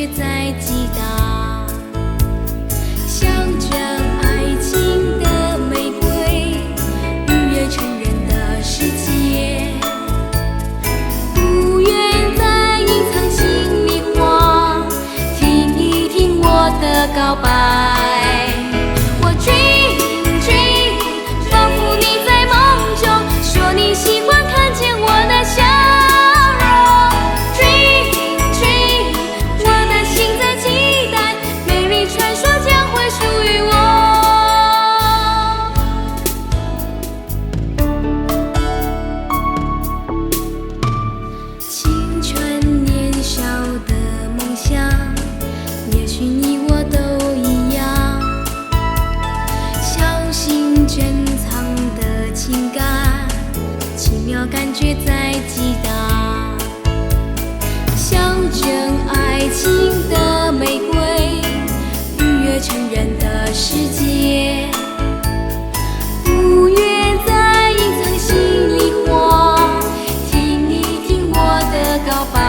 觉在激荡，象征爱情的玫瑰，愉悦成人的世界，不愿再隐藏心里话，听一听我的告白。我 dream dream， 仿佛你在梦中，说你喜欢看见我的笑容。dream dream， 我的心在期待，美丽传说将会属于我。青春年少的梦想，也许你我都一样，小心珍藏的情感，奇妙感觉在激荡，象征爱情的玫瑰，愉悦成人的世界，不愿再隐藏心里话，听一听我的告白。